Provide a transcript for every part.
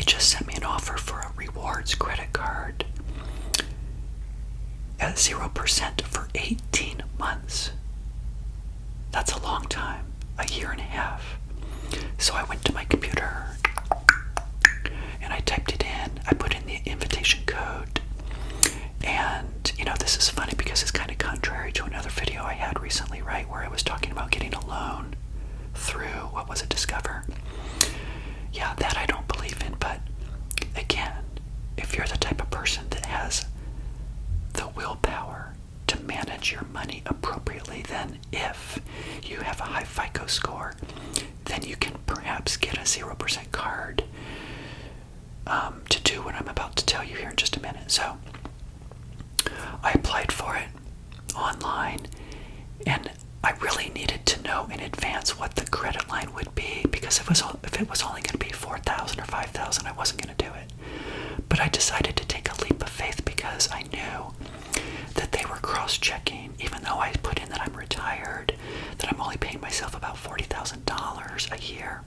just sent me an offer for a rewards credit card at 0% for 18 months. That's a long time, a year and a half. So I went to my computer and I typed it in. I put in the invitation code. And, this is funny because it's kind of contrary to another video I had recently, right? Where I was talking about getting a loan through, Discover. Yeah, that I don't believe in. But again, if you're the type of person that has the willpower to manage your money appropriately, then if you have a high FICO score, then you can perhaps get a 0% card to do what I'm about to tell you here in just a minute. So I applied for it online, and I really needed to know in advance what the credit line would be, because if it was only going to be $4,000 or $5,000, I wasn't going to do it. But I decided to take a leap of faith because I knew that they were cross-checking, even though I put in that I'm retired, that I'm only paying myself about $40,000 a year.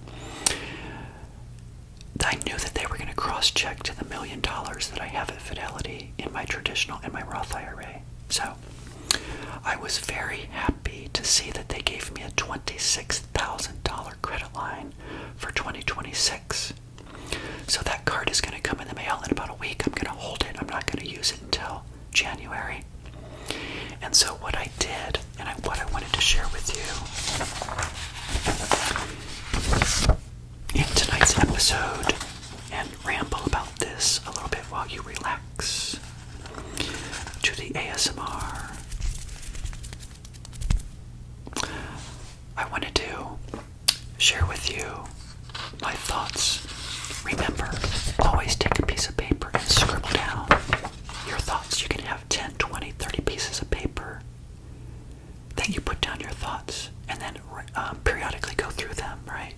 I knew that they were going to cross-check to the $1 million that I have at Fidelity in my traditional and my Roth IRA. So I was very happy to see that they gave me a $26,000 credit line for 2026. So that card is going to come in the mail in about a week. I'm going to hold it. I'm not going to use it until January. And so what I did, and what I wanted to share with you in tonight's episode, and ramble about this a little bit while you relax to the ASMR, I wanted to share with you my thoughts. Remember, always take a piece of paper and scribble down your thoughts. You can have 10, 20, 30 pieces of paper that you put down your thoughts, and then periodically go through them, right?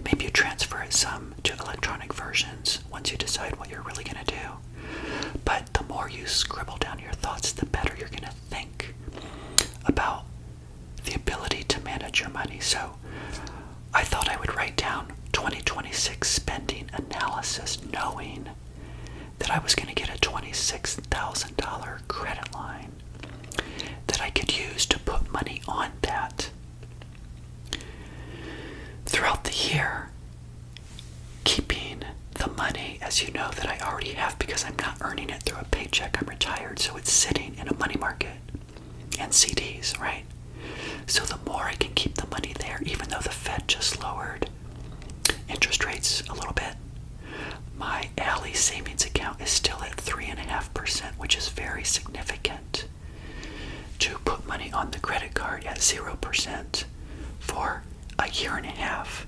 Maybe you transfer it some to electronic versions once you decide what you're really going to do. But the more you scribble down your thoughts, the better you're going to think about the ability to manage your money. So I thought I would write down 2026 spending analysis, knowing that I was going to get a $26,000 credit line that I could use to put money on that. Throughout the year, keeping the money, as you know, that I already have, because I'm not earning it through a paycheck. I'm retired, so it's sitting in a money market and CDs, right? So the more I can keep the money there, even though the Fed just lowered interest rates a little bit, my Ally savings account is still at 3.5%, which is very significant to put money on the credit card at 0% for a year and a half,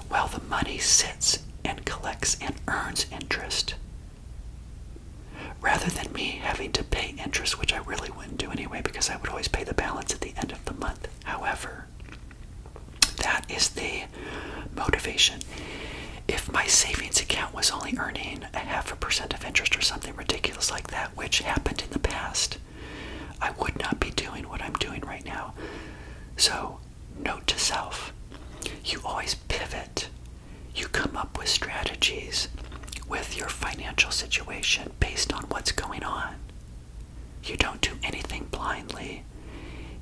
while the money sits and collects and earns interest, rather than me having to pay interest, which I really wouldn't do anyway, because I would always pay the balance at the end of the month. However, that is the motivation. If my savings account was only earning 0.5% of interest or something ridiculous like that, which happened in the past, I would not be doing what I'm doing right now. So, note to self, you always pivot. You come up with strategies with your financial situation based on what's going on. You don't do anything blindly.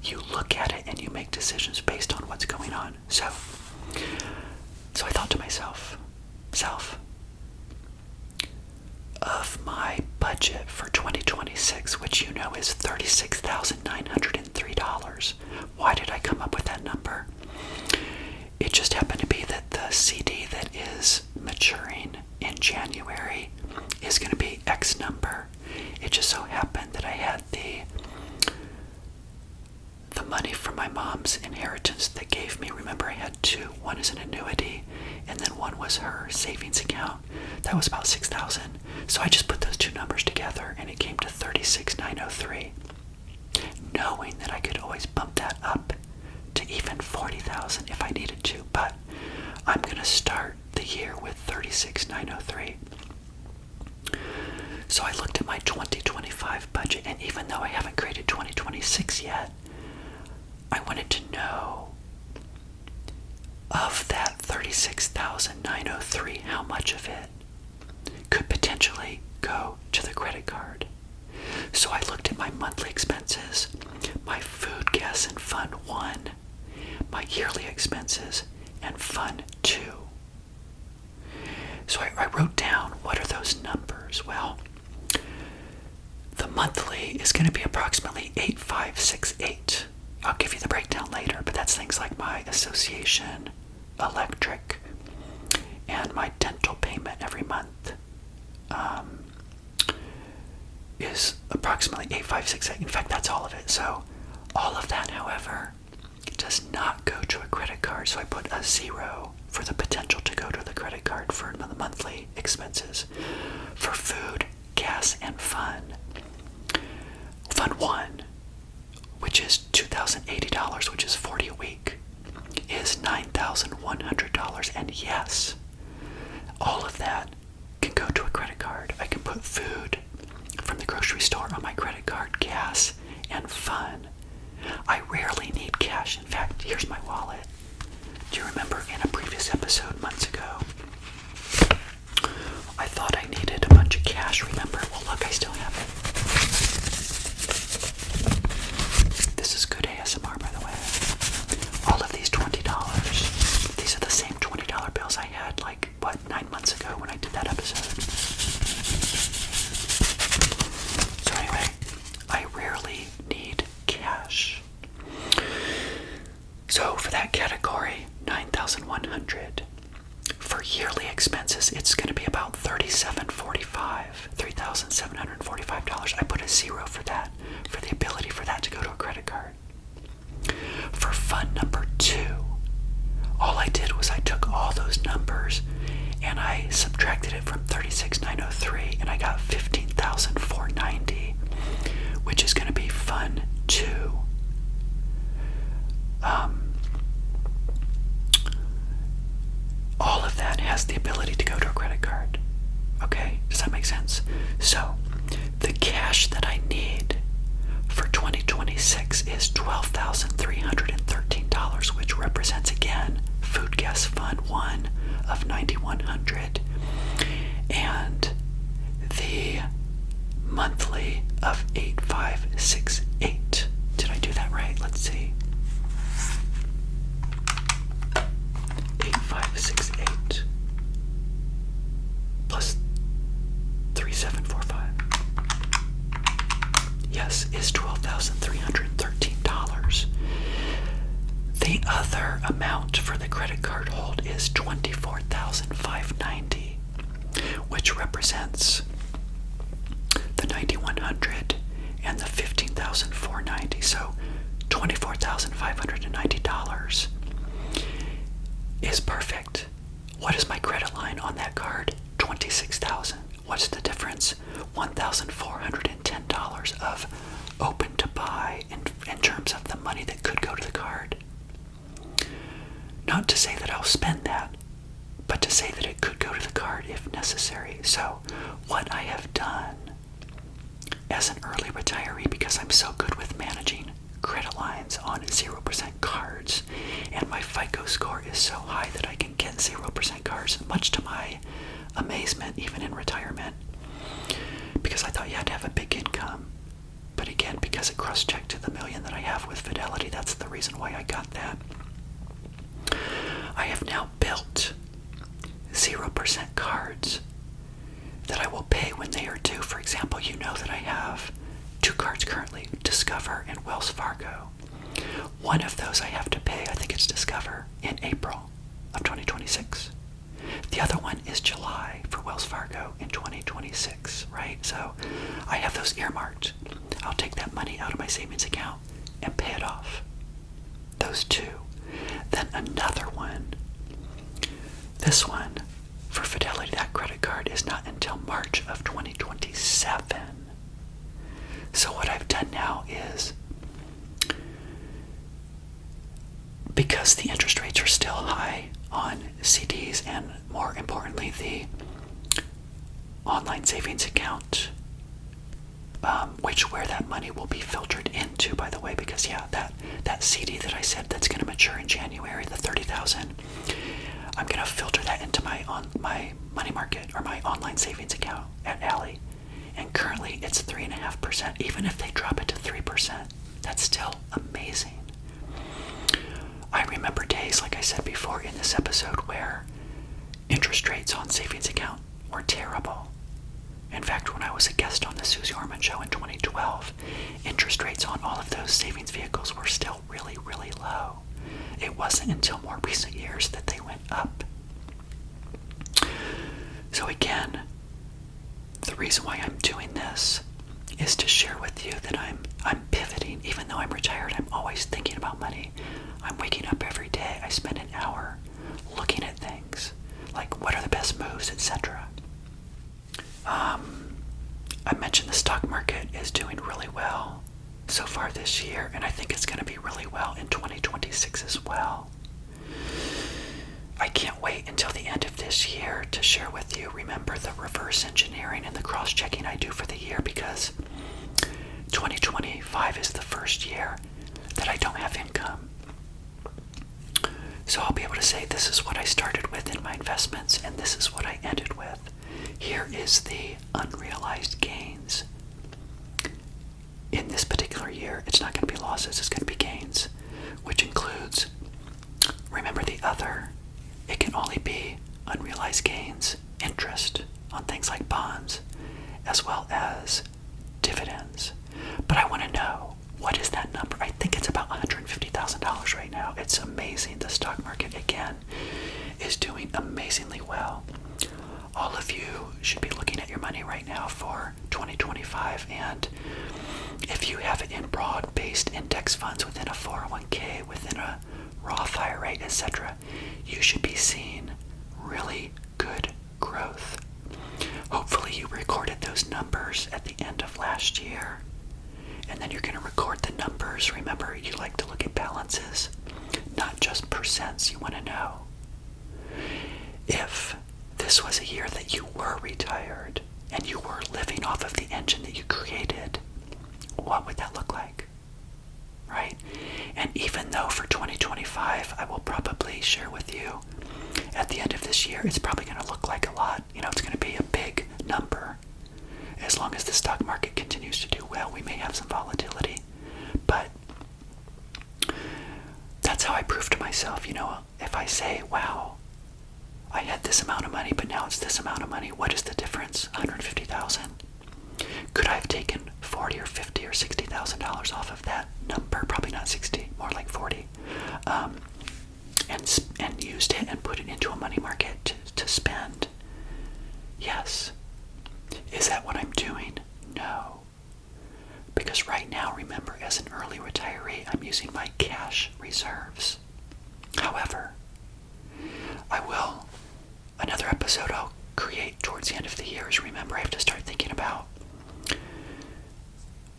You look at it and you make decisions based on what's going on. So I thought to myself, of my budget for 2026, which you know is $36,903, why did I come up with that number? It just happened to be that the CD that is maturing in January is going to be X number. It just so happened that I had the money from my mom's inheritance that gave me, remember I had two. One is an annuity, and then one was her savings account. That was about $6,000. So I just put those two numbers together, and it came to $36,903, knowing that I could always bump that up to even $40,000 if I needed to. But I'm going to start the year with $36,903. So I looked at my 2025 budget, and even though I haven't created 2026 yet, I wanted to know, of that $36,903, how much of it go to the credit card. So I looked at my monthly expenses, my food, gas, and fun 1, my yearly expenses, and fun 2. So I wrote down, what are those numbers? Well, the monthly is going to be approximately 8,568. I'll give you the breakdown later, but that's things like my association, electric, and my dental payment every month is approximately 8,568. In fact, that's all of it. So all of that, however, does not go to a credit card. So I put a 0 for the potential to go to the credit card for the monthly expenses. For food, gas, and fun. Fun 1, which is $2,080, which is $40 a week, is $9,100. And yes, all of that can go to a credit card. I can put food from the grocery store on my credit card, gas, and fun. I rarely need cash. In fact, here's my wallet. Do you remember in a previous episode months ago, I thought I needed a bunch of cash, remember? Well, look, I still have it. This is good ASMR, by the way. All of these $20, these are the same $20 bills I had, 9 months ago when I did that episode. So anyway, I rarely need cash. So for that category, $9,100. For yearly expenses, it's going to be about $3,745. I put a 0 for that, for the ability for that to go to a credit card. For fund number 2, all I did was I took all those numbers and I subtracted it from 36,903, and I got 15,490, which is going to be fund 2. All of that has the ability to go to a credit card. Okay, does that make sense? So, the cash that I need for 2026 is $12,313, which represents, again, food, gas, fund 1 of $9,100, and the monthly of $8,568. Did I do that right? Let's see. 8,568 plus 3,745. Yes, is $12,313. The other amount for the credit card hold is $24,590, which represents the $9,100 and the $15,490. So $24,590 is perfect. What is my credit line on that card? $26,000. What's the difference? $1,410 of open to buy in terms of the money that could go to the card. Not to say that I'll spend that, but to say that it could go to the card if necessary. So what I have done as an early retiree, because I'm so good with managing credit lines on 0% cards, and my FICO score is so high that I can get 0% cards, much to my amazement, even in retirement, because I thought you had to have a big income. But again, because it cross-checked to the million that I have with Fidelity, that's the reason why I got that. I have now built 0% cards that I will pay when they are due. For example, you know that I have 2 cards currently, Discover and Wells Fargo. One of those I have to pay, I think it's Discover, in April of 2026. The other one is July for Wells Fargo in 2026, right? So I have those earmarked. I'll take that money out of my savings account and pay it off. Those 2. Then another one. This one, for Fidelity, that credit card is not until March of 2027. So what I've done now is, because the interest rates are still high on CDs and, more importantly, the online savings account, where that money will be filtered into, by the way, because that CD that I said that's going to mature in January, the $30,000, I'm going to filter that into my money market or my online savings account at Ally, And currently it's 3.5%. Even if they drop it to 3%, that's still amazing. I remember days, like I said before in this episode, where interest rates on savings account were terrible. In fact, when I was a guest on the Susie Orman Show in 2012, interest rates on all of those savings vehicles were still really, really low. It wasn't until more recent years that they went up. So again, the reason why I'm doing this is to share with you that I'm pivoting. Even though I'm retired, I'm always thinking about money. I'm waking up every day. I spend an hour looking at things, like what are the best moves, etc. I mentioned the stock market is doing really well so far this year, and I think it's going to be really well in 2026 as well. I can't wait until the end of this year to share with you, remember, the reverse engineering and the cross-checking I do for the year, because 2025 is the first year that I don't have income. So I'll be able to say this is what I started with in my investments and this is what I ended with. Here is the unrealized gains. In this particular year, it's not going to be losses, it's going to be gains, which includes, remember the other, it can only be unrealized gains, interest on things like bonds, as well as dividends. But I want to know, what is that number? I think it's about $150,000 right now. It's amazing. The stock market, again, is doing amazingly well. All of you should be looking at your money right now for 2025, and if you have it in broad-based index funds within a 401k, within a Roth IRA, etc., you should be seeing really good growth. Hopefully you recorded those numbers at the end of last year, and then you're going to record the numbers. Remember, you like to look at balances, not just percents. You want to know if this was a year that you were retired and you were living off of the engine that you created, what would that look like, right? And even though for 2025, I will probably share with you at the end of this year, it's probably going to look like a lot. It's going to be a big number. As long as the stock market continues to do well, we may have some volatility. But that's how I prove to myself, if I say, wow, I had this amount of money, but now it's this amount of money. What is the difference? 150,000. Could I have taken 40 or 50 or $60,000 off of that number? Probably not 60, more like 40. And used it and put it into a money market to spend? Yes. Is that what I'm doing? No. Because right now, remember, as an early retiree, I'm using my cash reserves. However, another episode I'll create towards the end of the year is, remember, I have to start thinking about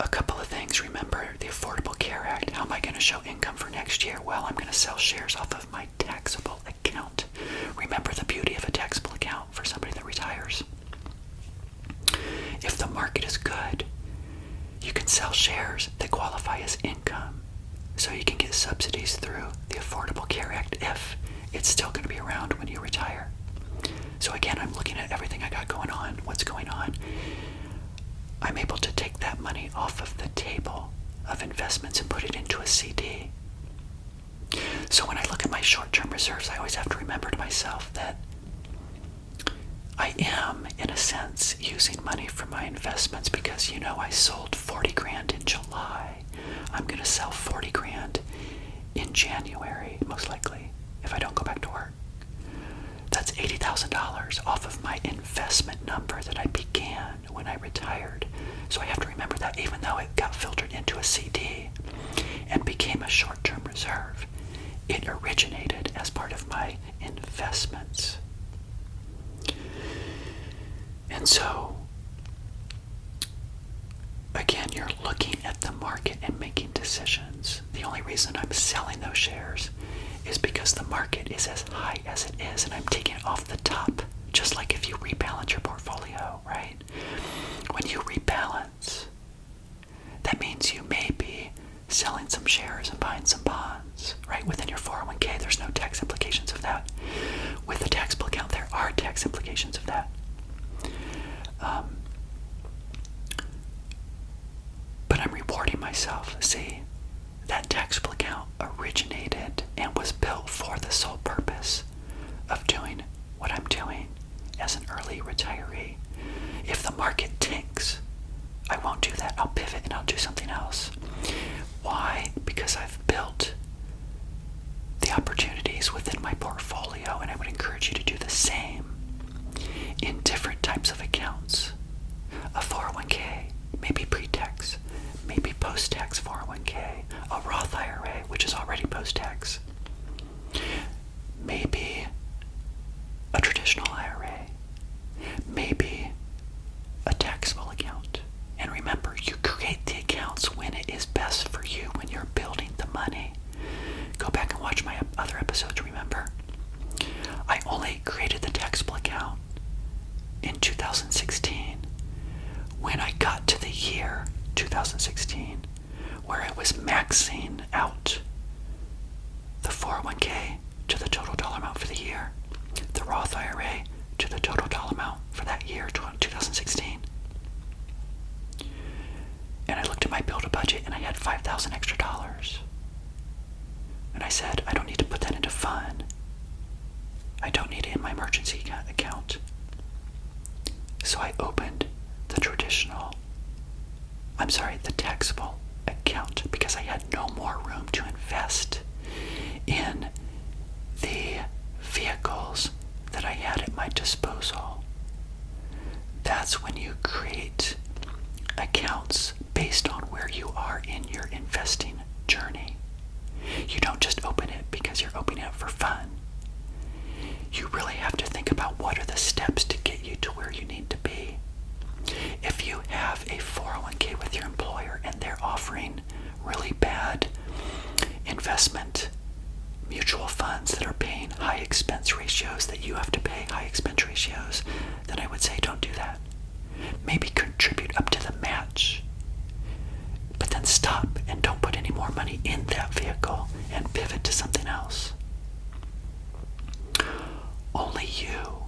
a couple of things. Remember the Affordable Care Act. How am I going to show income for next year? Well, I'm going to sell shares off of my taxable account. Remember the beauty of a taxable account for somebody that retires. If the market is good, you can sell shares that qualify as income. So you can get subsidies through the Affordable Care Act if it's still going to be around when you retire. So again, I'm looking at everything I got going on, what's going on. I'm able to take that money off of the table of investments and put it into a CD. So when I look at my short-term reserves, I always have to remember to myself that I am, in a sense, using money from my investments because, I sold 40 grand in July. I'm going to sell 40 grand in January, most likely, if I don't go back to work. That's $80,000 off of my investment number that I began when I retired. So I have to remember that even though it got filtered into a CD and became a short-term reserve, it originated as part of my investments. And so, again, you're looking at the market and making decisions. The only reason I'm selling those shares is because the market is as high as it is, and I'm taking it off the top, just like if you rebalance your portfolio, right? When you rebalance, that means you may be selling some shares and buying some bonds, right? Within your 401k, there's no tax implications of that. With the taxable account, there are tax implications of that. myself, see, that taxable account originated and was built for the sole purpose of doing what I'm doing as an early retiree. If the market tanks, I won't do that. I'll pivot and I'll do something else. Why? Because I've built the opportunities within my portfolio, and I would encourage you to do the same in different types of accounts. A 401k, maybe pre-tax, maybe post-tax 401k, a Roth IRA, which is already post-tax, maybe a traditional IRA, maybe a taxable account. And remember, you create the accounts when it is best for you, when you're building the money. Go back and watch my other episodes, remember? I only created the taxable account in 2016 when I got to the year 2016 where I was maxing out the 401k to the total dollar amount for the year, the Roth IRA to the total dollar amount for that year, 2016. And I looked at my build a budget and I had $5,000 extra dollars. And I said, I don't need to put that into fun. I don't need it in my emergency account. So I opened the taxable account because I had no more room to invest in the vehicles that I had at my disposal. That's when you create accounts based on where you are in your investing journey. You don't just open it because you're opening it for fun. You really have to think about what are the steps to get you to where you need to be. If you have a 401k with your employer and they're offering really bad investment mutual funds that are paying high expense ratios, that you have to pay high expense ratios, then I would say don't do that. Maybe contribute up to the match, but then stop and don't put any more money in that vehicle and pivot to something else. Only you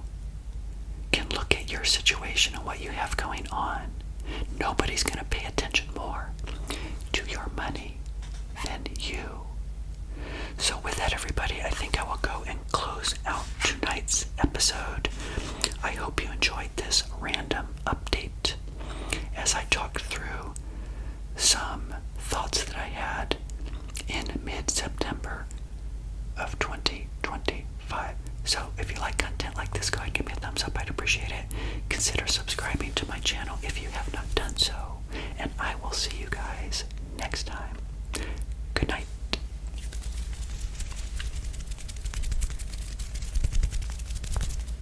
can look at your situation and what you have going on. Nobody's going to pay attention more to your money than you. So with that, everybody, I think I will go and close out tonight's episode. I hope you enjoyed this random update as I talked through some thoughts that I had in mid-September of 2025. So if you like content like this, go ahead and give me a thumbs up. I'd appreciate it. Consider subscribing to my channel if